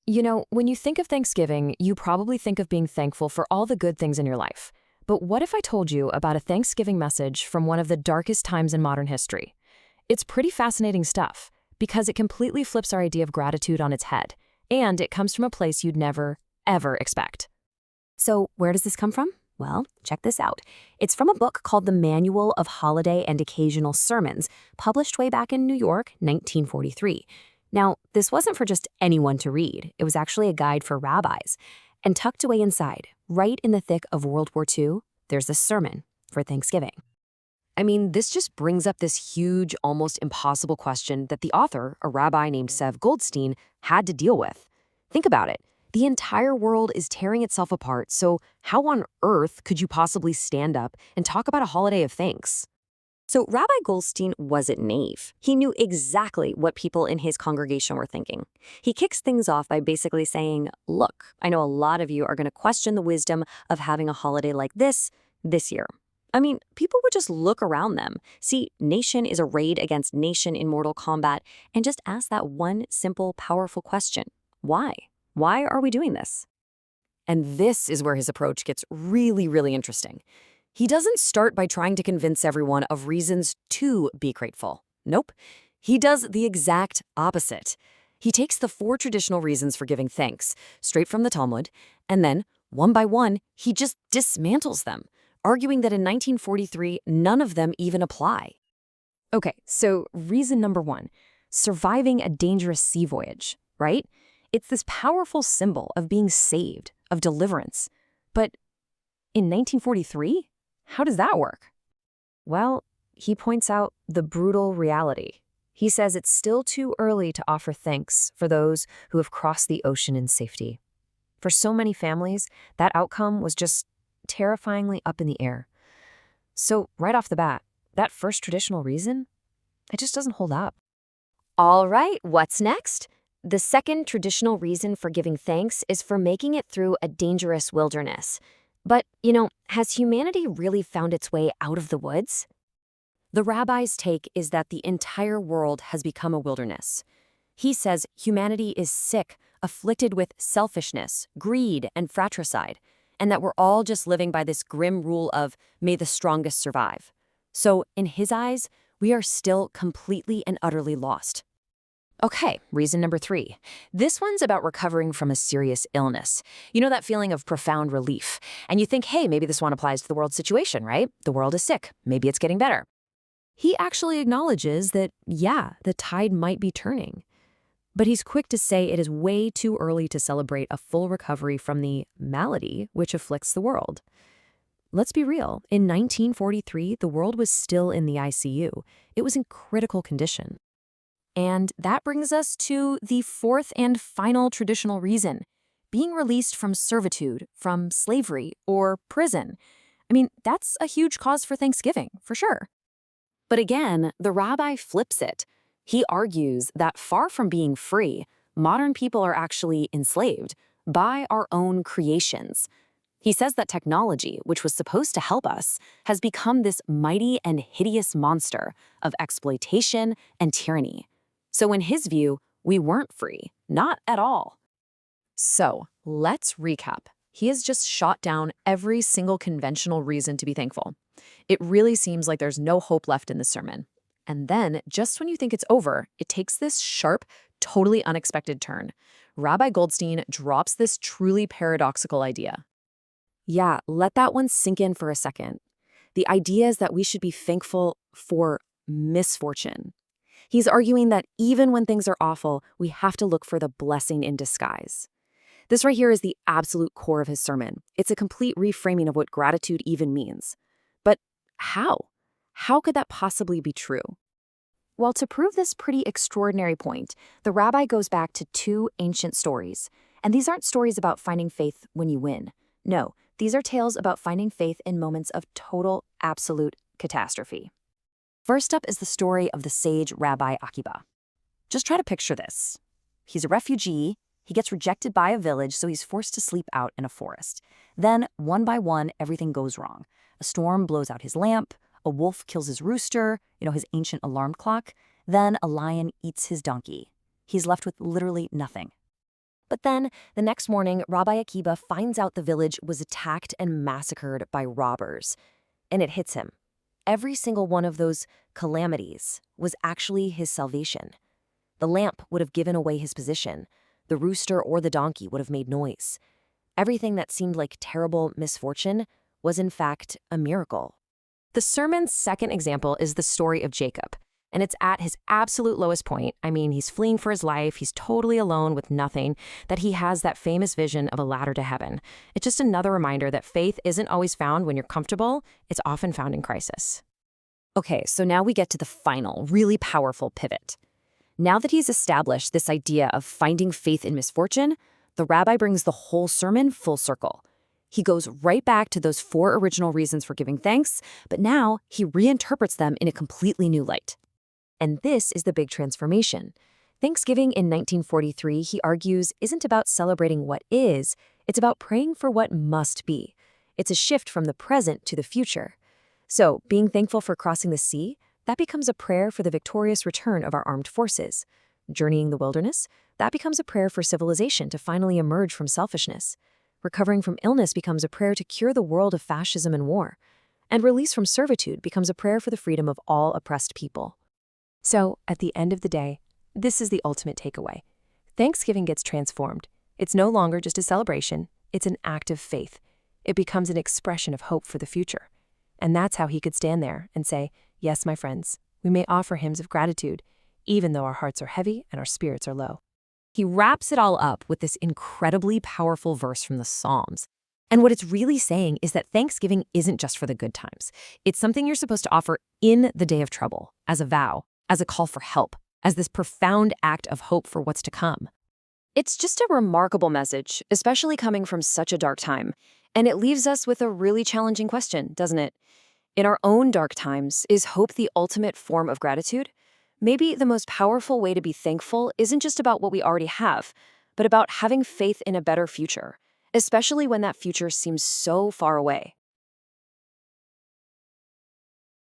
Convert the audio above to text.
You know, when you think of Thanksgiving, you probably think of being thankful for all the good things in your life. But what if I told you about a Thanksgiving message from one of the darkest times in modern history? It's pretty fascinating stuff, because it completely flips our idea of gratitude on its head, and it comes from a place you'd never, ever expect. So where does this come from? Well, check this out. It's from a book called The Manual of Holiday and Occasional Sermons, published way back in New York, 1943. Now, this wasn't for just anyone to read. It was actually a guide for rabbis. And tucked away inside, right in the thick of World War II, there's a sermon for Thanksgiving. I mean, this just brings up this huge, almost impossible question that the author, a rabbi named Zev Goldstein, had to deal with. Think about it. The entire world is tearing itself apart, so how on earth could you possibly stand up and talk about a holiday of thanks? So Rabbi Goldstein wasn't naive. He knew exactly what people in his congregation were thinking. He kicks things off by basically saying, look, I know a lot of you are going to question the wisdom of having a holiday like this year. I mean, people would just look around them, see nation is arrayed against nation in mortal combat, and just ask that one simple, powerful question. Why? Why are we doing this? And this is where his approach gets really, really interesting. He doesn't start by trying to convince everyone of reasons to be grateful. Nope. He does the exact opposite. He takes the 4 traditional reasons for giving thanks, straight from the Talmud, and then, one by one, he just dismantles them, arguing that in 1943, none of them even apply. Okay, so reason number 1, surviving a dangerous sea voyage, right? It's this powerful symbol of being saved, of deliverance. But in 1943, how does that work? Well, he points out the brutal reality. He says it's still too early to offer thanks for those who have crossed the ocean in safety. For so many families, that outcome was just terrifyingly up in the air. So right off the bat, that first traditional reason, it just doesn't hold up. All right, what's next? The second traditional reason for giving thanks is for making it through a dangerous wilderness. But, has humanity really found its way out of the woods? The rabbi's take is that the entire world has become a wilderness. He says humanity is sick, afflicted with selfishness, greed, and fratricide, and that we're all just living by this grim rule of may the strongest survive. So, in his eyes, we are still completely and utterly lost. Okay, reason number 3. This one's about recovering from a serious illness. You know that feeling of profound relief. And you think, hey, maybe this one applies to the world's situation, right? The world is sick. Maybe it's getting better. He actually acknowledges that, yeah, the tide might be turning. But he's quick to say it is way too early to celebrate a full recovery from the malady which afflicts the world. Let's be real. In 1943, the world was still in the ICU. It was in critical condition. And that brings us to the 4th and final traditional reason, being released from servitude, from slavery, or prison. I mean, that's a huge cause for Thanksgiving, for sure. But again, the rabbi flips it. He argues that far from being free, modern people are actually enslaved by our own creations. He says that technology, which was supposed to help us, has become this mighty and hideous monster of exploitation and tyranny. So in his view, we weren't free, not at all. So let's recap. He has just shot down every single conventional reason to be thankful. It really seems like there's no hope left in this sermon. And then, just when you think it's over, it takes this sharp, totally unexpected turn. Rabbi Goldstein drops this truly paradoxical idea. Yeah, let that one sink in for a second. The idea is that we should be thankful for misfortune. He's arguing that even when things are awful, we have to look for the blessing in disguise. This right here is the absolute core of his sermon. It's a complete reframing of what gratitude even means. But how? How could that possibly be true? Well, to prove this pretty extraordinary point, the rabbi goes back to 2 ancient stories. And these aren't stories about finding faith when you win. No, these are tales about finding faith in moments of total, absolute catastrophe. First up is the story of the sage Rabbi Akiba. Just try to picture this. He's a refugee, he gets rejected by a village, so he's forced to sleep out in a forest. Then, one by one, everything goes wrong. A storm blows out his lamp, a wolf kills his rooster, his ancient alarm clock. Then a lion eats his donkey. He's left with literally nothing. But then, the next morning, Rabbi Akiva finds out the village was attacked and massacred by robbers. And it hits him. Every single one of those calamities was actually his salvation. The lamp would have given away his position. The rooster or the donkey would have made noise. Everything that seemed like terrible misfortune was in fact a miracle. The sermon's second example is the story of Jacob. And it's at his absolute lowest point. I mean, he's fleeing for his life, he's totally alone with nothing, that he has that famous vision of a ladder to heaven. It's just another reminder that faith isn't always found when you're comfortable, it's often found in crisis. Okay, so now we get to the final, really powerful pivot. Now that he's established this idea of finding faith in misfortune, the rabbi brings the whole sermon full circle. He goes right back to those 4 original reasons for giving thanks, but now he reinterprets them in a completely new light. And this is the big transformation. Thanksgiving in 1943, he argues, isn't about celebrating what is, it's about praying for what must be. It's a shift from the present to the future. So, being thankful for crossing the sea, that becomes a prayer for the victorious return of our armed forces. Journeying the wilderness, that becomes a prayer for civilization to finally emerge from selfishness. Recovering from illness becomes a prayer to cure the world of fascism and war. And release from servitude becomes a prayer for the freedom of all oppressed people. So, at the end of the day, this is the ultimate takeaway. Thanksgiving gets transformed. It's no longer just a celebration, it's an act of faith. It becomes an expression of hope for the future. And that's how he could stand there and say, yes, my friends, we may offer hymns of gratitude, even though our hearts are heavy and our spirits are low. He wraps it all up with this incredibly powerful verse from the Psalms. And what it's really saying is that Thanksgiving isn't just for the good times. It's something you're supposed to offer in the day of trouble, as a vow, as a call for help, as this profound act of hope for what's to come. It's just a remarkable message, especially coming from such a dark time. And it leaves us with a really challenging question, doesn't it? In our own dark times, is hope the ultimate form of gratitude? Maybe the most powerful way to be thankful isn't just about what we already have, but about having faith in a better future, especially when that future seems so far away.